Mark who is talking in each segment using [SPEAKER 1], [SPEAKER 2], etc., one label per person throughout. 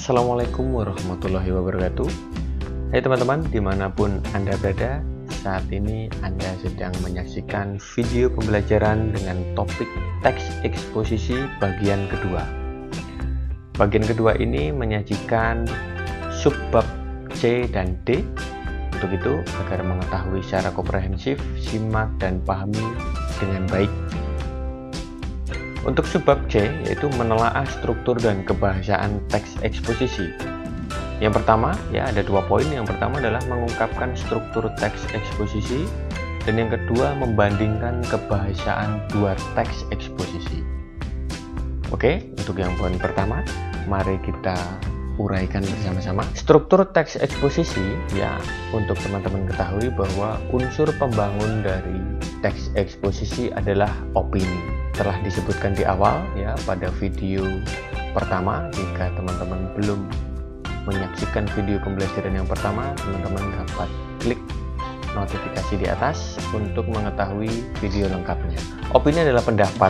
[SPEAKER 1] Assalamualaikum warahmatullahi wabarakatuh. Hai teman-teman, dimanapun Anda berada, saat ini Anda sedang menyaksikan video pembelajaran dengan topik teks eksposisi bagian kedua. Bagian kedua ini menyajikan subbab C dan D. Untuk itu, agar mengetahui secara komprehensif, simak dan pahami dengan baik. Untuk subbab C, yaitu menelaah struktur dan kebahasaan teks eksposisi. Yang pertama, ada dua poin. Yang pertama adalah mengungkapkan struktur teks eksposisi, dan yang kedua membandingkan kebahasaan dua teks eksposisi. Oke, untuk yang poin pertama, mari kita uraikan bersama-sama. Struktur teks eksposisi, untuk teman-teman ketahui bahwa unsur pembangun dari teks eksposisi adalah opini. Telah disebutkan di awal pada video pertama. Jika teman-teman belum menyaksikan video pembelajaran yang pertama, teman-teman dapat klik notifikasi di atas untuk mengetahui video lengkapnya. Opini adalah pendapat.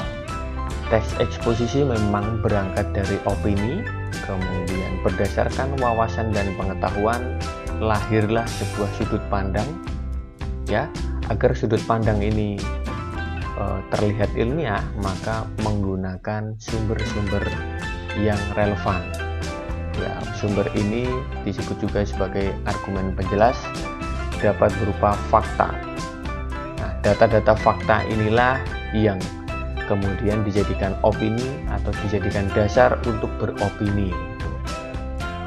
[SPEAKER 1] Teks eksposisi memang berangkat dari opini, kemudian berdasarkan wawasan dan pengetahuan lahirlah sebuah sudut pandang, agar sudut pandang ini terlihat ilmiah, maka menggunakan sumber-sumber yang relevan. Sumber ini disebut juga sebagai argumen penjelas, dapat berupa fakta. Data-data fakta inilah yang kemudian dijadikan opini atau dijadikan dasar untuk beropini.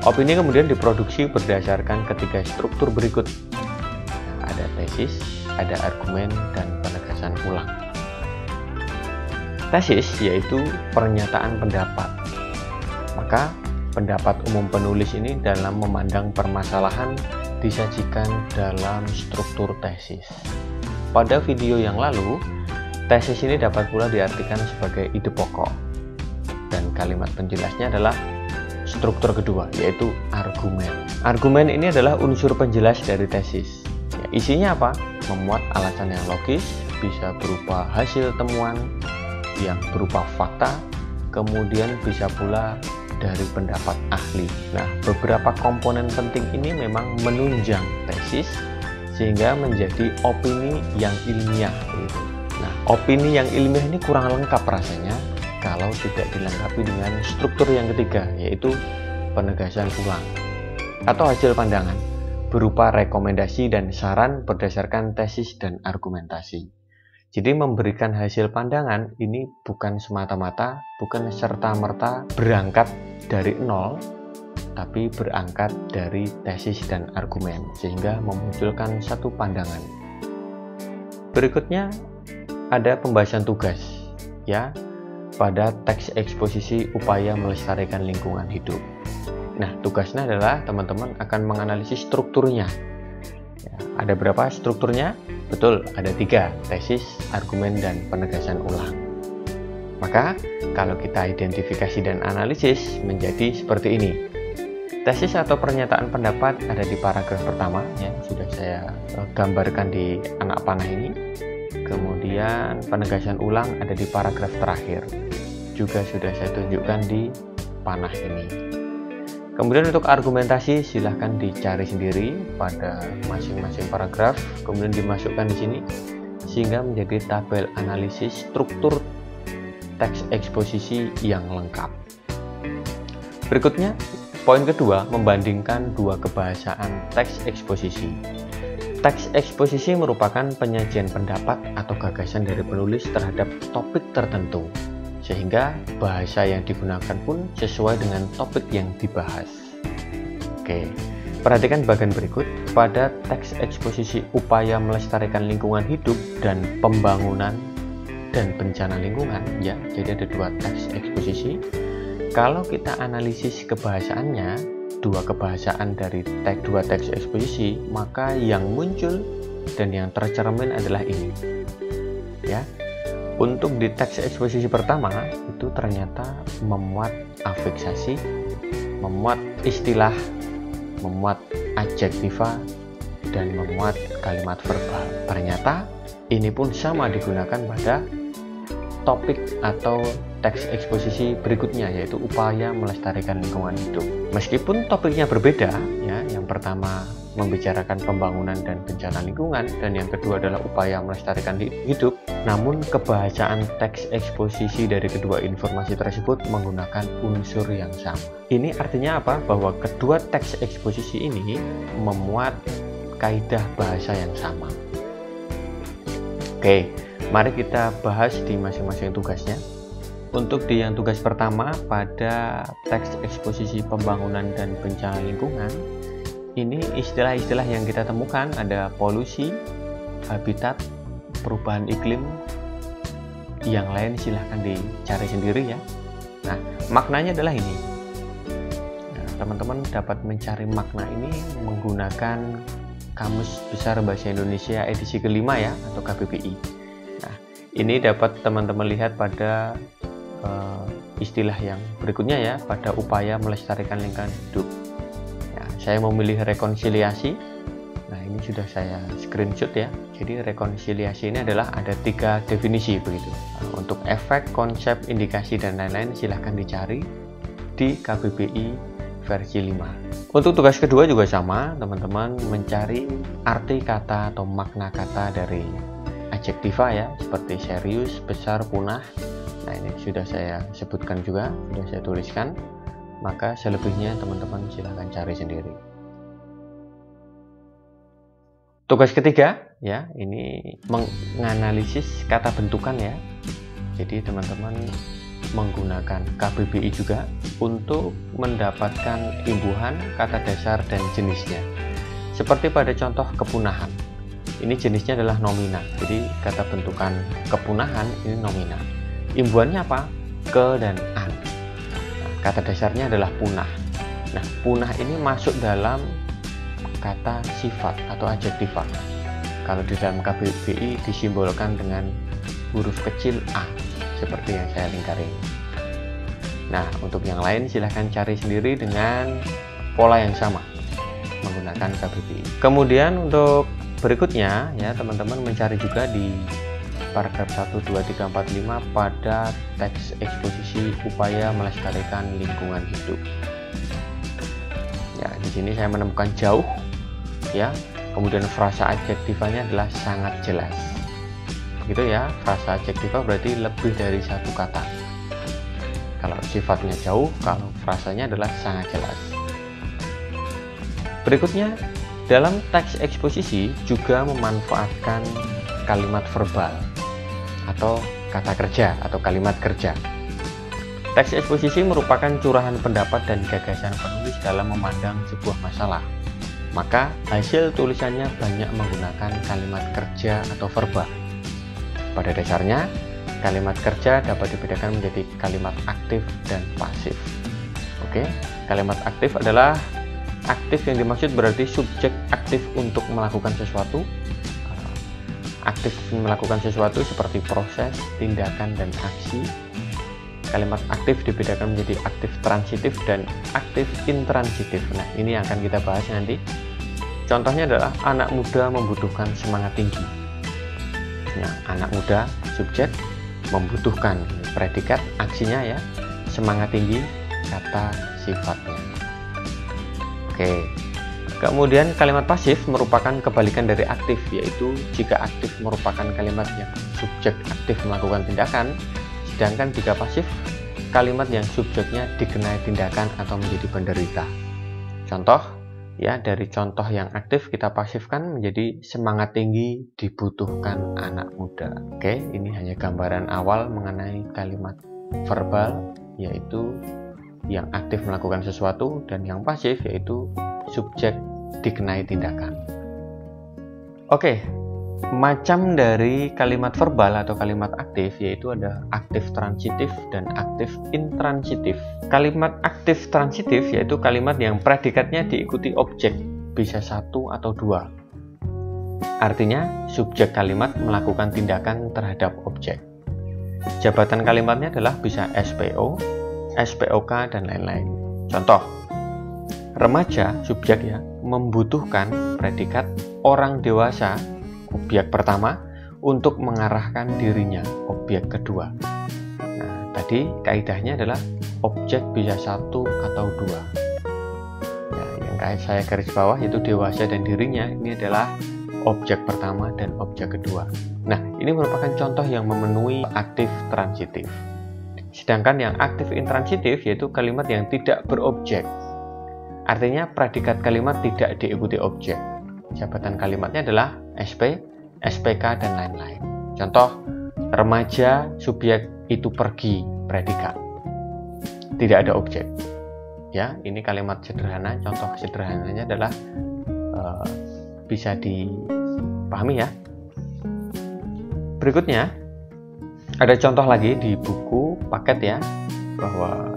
[SPEAKER 1] Opini kemudian diproduksi berdasarkan ketiga struktur berikut. Ada tesis, ada argumen, dan penegasan ulang. Tesis yaitu pernyataan pendapat. Maka pendapat umum penulis ini dalam memandang permasalahan disajikan dalam struktur tesis. Pada video yang lalu, tesis ini dapat pula diartikan sebagai ide pokok. Dan kalimat penjelasnya adalah struktur kedua, yaitu argumen. Argumen ini adalah unsur penjelas dari tesis. Isinya apa? Memuat alasan yang logis, bisa berupa hasil temuan yang berupa fakta, kemudian bisa pula dari pendapat ahli. Beberapa komponen penting ini memang menunjang tesis sehingga menjadi opini yang ilmiah. Opini yang ilmiah ini kurang lengkap rasanya kalau tidak dilengkapi dengan struktur yang ketiga, yaitu penegasan ulang atau hasil pandangan berupa rekomendasi dan saran berdasarkan tesis dan argumentasi. Jadi memberikan hasil pandangan ini bukan semata-mata, bukan serta-merta berangkat dari nol, tapi berangkat dari tesis dan argumen, sehingga memunculkan satu pandangan. Berikutnya ada pembahasan tugas, pada teks eksposisi upaya melestarikan lingkungan hidup. Tugasnya adalah teman-teman akan menganalisis strukturnya. Ada berapa strukturnya? Betul, ada 3, tesis, argumen, dan penegasan ulang. Maka, kalau kita identifikasi dan analisis menjadi seperti ini. Tesis atau pernyataan pendapat ada di paragraf pertama, sudah saya gambarkan di anak panah ini. Kemudian penegasan ulang ada di paragraf terakhir, juga sudah saya tunjukkan di panah ini. Kemudian untuk argumentasi silahkan dicari sendiri pada masing-masing paragraf, kemudian dimasukkan di sini sehingga menjadi tabel analisis struktur teks eksposisi yang lengkap. Berikutnya, poin kedua, membandingkan dua kebahasaan teks eksposisi. Teks eksposisi merupakan penyajian pendapat atau gagasan dari penulis terhadap topik tertentu, sehingga bahasa yang digunakan pun sesuai dengan topik yang dibahas. Oke, perhatikan bagian berikut. Pada teks eksposisi upaya melestarikan lingkungan hidup dan pembangunan dan bencana lingkungan, jadi ada 2 teks eksposisi. Kalau kita analisis kebahasaannya, 2 kebahasaan dari 2 teks eksposisi, maka yang muncul dan yang tercermin adalah ini. Untuk di teks eksposisi pertama itu ternyata memuat afiksasi, memuat istilah, memuat adjektiva, dan memuat kalimat verbal. Ternyata ini pun sama digunakan pada topik atau teks eksposisi berikutnya, yaitu upaya melestarikan lingkungan hidup. Meskipun topiknya berbeda, ya, yang pertama membicarakan pembangunan dan bencana lingkungan, dan yang kedua adalah upaya melestarikan hidup, namun kebahasaan teks eksposisi dari kedua informasi tersebut menggunakan unsur yang sama. Ini artinya apa? Bahwa kedua teks eksposisi ini memuat kaidah bahasa yang sama. Oke, mari kita bahas di masing-masing tugasnya. Untuk di yang tugas pertama pada teks eksposisi pembangunan dan bencana lingkungan, ini istilah-istilah yang kita temukan ada polusi, habitat, perubahan iklim, yang lain silahkan dicari sendiri ya. Nah, maknanya adalah ini. Nah, teman-teman dapat mencari makna ini menggunakan Kamus Besar Bahasa Indonesia edisi kelima ya, atau KBBI. Nah, ini dapat teman-teman lihat pada istilah yang berikutnya ya, pada upaya melestarikan lingkungan hidup. Ya, saya memilih rekonsiliasi. Nah, ini sudah saya screenshot ya. Jadi rekonsiliasi ini adalah ada 3 definisi begitu. Nah, untuk efek, konsep, indikasi dan lain-lain silahkan dicari di KBBI versi 5. Untuk tugas kedua juga sama, teman-teman mencari arti kata atau makna kata dari adjektiva ya, seperti serius, besar, punah. Nah, ini sudah saya sebutkan juga, sudah saya tuliskan. Maka selebihnya teman-teman silahkan cari sendiri. Tugas ketiga ya, ini menganalisis kata bentukan ya. Jadi teman-teman menggunakan KBBI juga untuk mendapatkan imbuhan kata dasar dan jenisnya. Seperti pada contoh kepunahan, ini jenisnya adalah nomina. Jadi kata bentukan kepunahan ini nomina. Imbuhannya apa? Ke dan an. Nah, kata dasarnya adalah punah. Nah, punah ini masuk dalam kata sifat atau adjektiva. Kalau di dalam KBBI disimbolkan dengan huruf kecil a, seperti yang saya lingkari. Nah, untuk yang lain silahkan cari sendiri dengan pola yang sama menggunakan KBBI. Kemudian untuk berikutnya ya, teman-teman mencari juga di paragraf 1, 2, 3, 4, 5 pada teks eksposisi upaya melestarikan lingkungan hidup. Ya, di sini saya menemukan jauh ya. Kemudian frasa adjektivanya adalah sangat jelas. Gitu ya, frasa adjektiva berarti lebih dari 1 kata. Kalau sifatnya jauh, kalau frasanya adalah sangat jelas. Berikutnya, dalam teks eksposisi juga memanfaatkan kalimat verbal atau kata kerja atau kalimat kerja. Teks eksposisi merupakan curahan pendapat dan gagasan penulis dalam memandang sebuah masalah. Maka hasil tulisannya banyak menggunakan kalimat kerja atau verba. Pada dasarnya, kalimat kerja dapat dibedakan menjadi kalimat aktif dan pasif. Oke, kalimat aktif adalah aktif yang dimaksud berarti subjek aktif untuk melakukan sesuatu. Aktif melakukan sesuatu seperti proses, tindakan, dan aksi. Kalimat aktif dibedakan menjadi aktif transitif dan aktif intransitif. Nah, ini yang akan kita bahas nanti. Contohnya adalah anak muda membutuhkan semangat tinggi. Nah, anak muda subjek, membutuhkan predikat, aksinya ya, semangat tinggi kata sifatnya. Oke, kemudian kalimat pasif merupakan kebalikan dari aktif, yaitu jika aktif merupakan kalimat yang subjek aktif melakukan tindakan, sedangkan jika pasif kalimat yang subjeknya dikenai tindakan atau menjadi penderita. Contoh ya, dari contoh yang aktif kita pasifkan menjadi semangat tinggi dibutuhkan anak muda. Oke, ini hanya gambaran awal mengenai kalimat verbal, yaitu yang aktif melakukan sesuatu, dan yang pasif yaitu subjek dikenai tindakan. Oke, macam dari kalimat verbal atau kalimat aktif yaitu ada aktif transitif dan aktif intransitif. Kalimat aktif transitif yaitu kalimat yang predikatnya diikuti objek, bisa 1 atau 2. Artinya subjek kalimat melakukan tindakan terhadap objek. Jabatan kalimatnya adalah bisa SPO, SPOK, dan lain-lain. Contoh, remaja subjek ya membutuhkan predikat orang dewasa objek pertama untuk mengarahkan dirinya objek kedua. Nah, tadi kaidahnya adalah objek bisa satu atau dua. Ya, yang saya garis bawah yaitu dewasa dan dirinya, ini adalah objek pertama dan objek kedua. Nah, ini merupakan contoh yang memenuhi aktif transitif. Sedangkan yang aktif intransitif yaitu kalimat yang tidak berobjek. Artinya predikat kalimat tidak diikuti objek. Jabatan kalimatnya adalah SP, SPK, dan lain-lain. Contoh, remaja subjek itu pergi, predikat. Tidak ada objek. Ya, ini kalimat sederhana. Contoh sederhananya adalah bisa dipahami ya. Berikutnya ada contoh lagi di buku paket ya, bahwa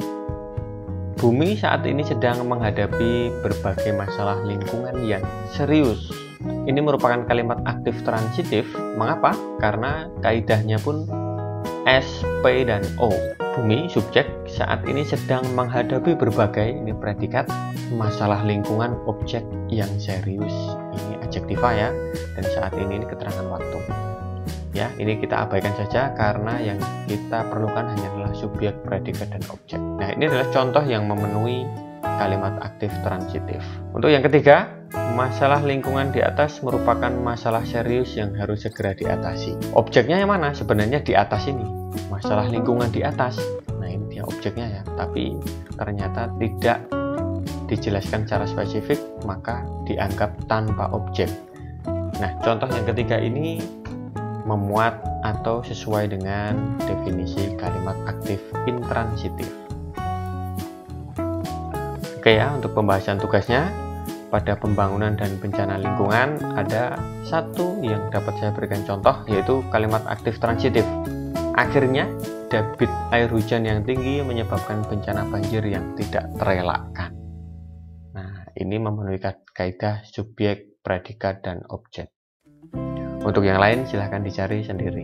[SPEAKER 1] bumi saat ini sedang menghadapi berbagai masalah lingkungan yang serius. Ini merupakan kalimat aktif transitif. Mengapa? Karena kaidahnya pun S, P, dan O. Bumi, subjek, saat ini sedang menghadapi berbagai, ini predikat, masalah lingkungan, objek yang serius. Ini adjektiva ya, dan saat ini keterangan waktu. Ya, ini kita abaikan saja karena yang kita perlukan hanyalah subjek, predikat, dan objek. Nah, ini adalah contoh yang memenuhi kalimat aktif transitif. Untuk yang ketiga, masalah lingkungan di atas merupakan masalah serius yang harus segera diatasi. Objeknya yang mana? Sebenarnya di atas ini. Masalah lingkungan di atas. Nah, ini dia objeknya ya. Tapi ternyata tidak dijelaskan secara spesifik, maka dianggap tanpa objek. Nah, contoh yang ketiga ini memuat atau sesuai dengan definisi kalimat aktif intransitif. Oke ya, untuk pembahasan tugasnya pada pembangunan dan bencana lingkungan ada satu yang dapat saya berikan contoh, yaitu kalimat aktif transitif. Akhirnya debit air hujan yang tinggi menyebabkan bencana banjir yang tidak terelakkan. Nah, ini memenuhi kaidah subjek, predikat, dan objek. Untuk yang lain silahkan dicari sendiri.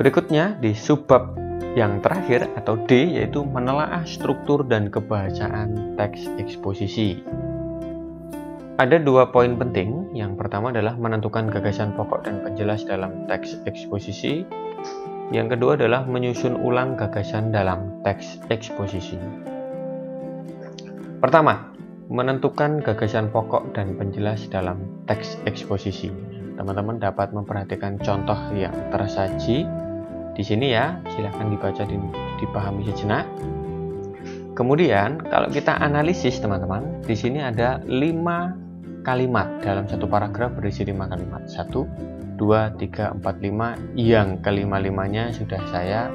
[SPEAKER 1] Berikutnya di subbab yang terakhir atau D, yaitu menelaah struktur dan kebahasaan teks eksposisi. Ada dua poin penting. Yang pertama adalah menentukan gagasan pokok dan penjelas dalam teks eksposisi. Yang kedua adalah menyusun ulang gagasan dalam teks eksposisi. Pertama, menentukan gagasan pokok dan penjelas dalam teks eksposisi. Teman-teman dapat memperhatikan contoh yang tersaji di sini ya, silahkan dibaca dan dipahami sejenak. Kemudian kalau kita analisis teman-teman, di sini ada 5 kalimat dalam satu paragraf berisi 5 kalimat. 1, 2, 3, 4, 5. Yang kelima-limanya sudah saya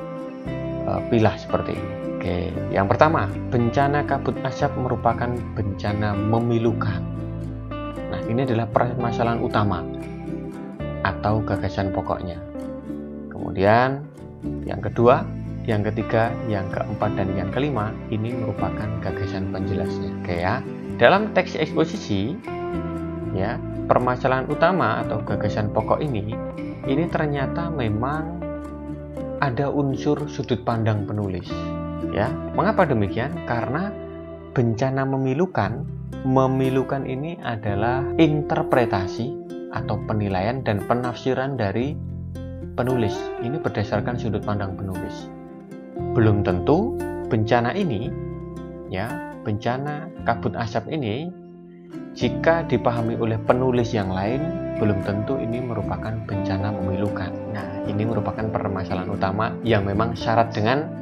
[SPEAKER 1] pilah seperti ini. Oke, yang pertama, bencana kabut asap merupakan bencana memilukan. Nah, ini adalah permasalahan utama atau gagasan pokoknya. Kemudian, yang kedua, yang ketiga, yang keempat, dan yang kelima, ini merupakan gagasan penjelasnya. Oke ya, dalam teks eksposisi, ya, permasalahan utama atau gagasan pokok ini ternyata memang ada unsur sudut pandang penulis. Ya, mengapa demikian? Karena bencana memilukan ini adalah interpretasi atau penilaian dan penafsiran dari penulis. Ini berdasarkan sudut pandang penulis. Belum tentu bencana ini, ya, bencana kabut asap ini, jika dipahami oleh penulis yang lain, belum tentu ini merupakan bencana memilukan. Nah, ini merupakan permasalahan utama yang memang syarat dengan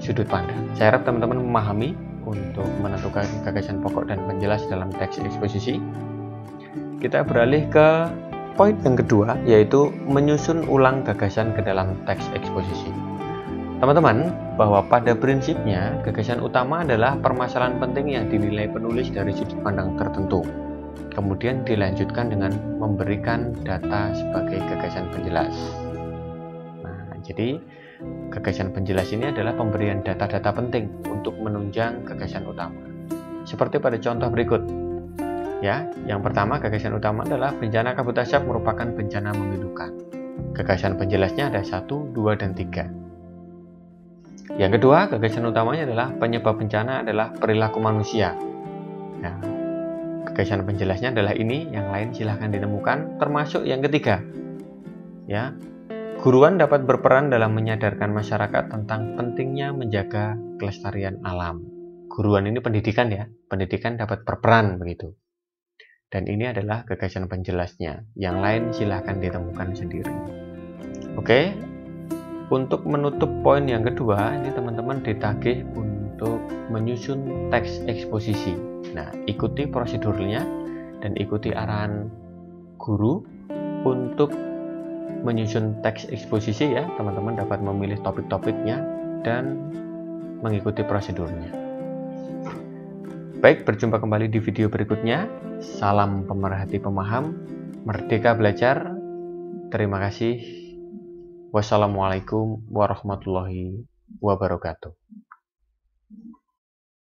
[SPEAKER 1] sudut pandang. Saya harap teman-teman memahami untuk menentukan gagasan pokok dan penjelas dalam teks eksposisi. Kita beralih ke poin yang kedua, yaitu menyusun ulang gagasan ke dalam teks eksposisi. Teman-teman, bahwa pada prinsipnya gagasan utama adalah permasalahan penting yang dinilai penulis dari sudut pandang tertentu. Kemudian dilanjutkan dengan memberikan data sebagai gagasan penjelas. Nah, jadi gagasan penjelas ini adalah pemberian data-data penting untuk menunjang gagasan utama. Seperti pada contoh berikut. Ya, yang pertama, gagasan utama adalah bencana kabut asap merupakan bencana memilukan. Gagasan penjelasnya ada 1, 2, dan 3. Yang kedua, gagasan utamanya adalah penyebab bencana adalah perilaku manusia. Nah, gagasan penjelasnya adalah ini, yang lain silahkan ditemukan, termasuk yang ketiga. Ya, Keguruan dapat berperan dalam menyadarkan masyarakat tentang pentingnya menjaga kelestarian alam. Guruan ini pendidikan ya, pendidikan dapat berperan begitu. Dan ini adalah gagasan penjelasnya. Yang lain silahkan ditemukan sendiri. Oke, untuk menutup poin yang kedua, ini teman-teman ditagih untuk menyusun teks eksposisi. Nah, ikuti prosedurnya dan ikuti arahan guru untuk menyusun teks eksposisi ya. Teman-teman dapat memilih topik-topiknya dan mengikuti prosedurnya. Baik, berjumpa kembali di video berikutnya. Salam pemerhati pemaham, merdeka belajar. Terima kasih. Wassalamualaikum warahmatullahi wabarakatuh.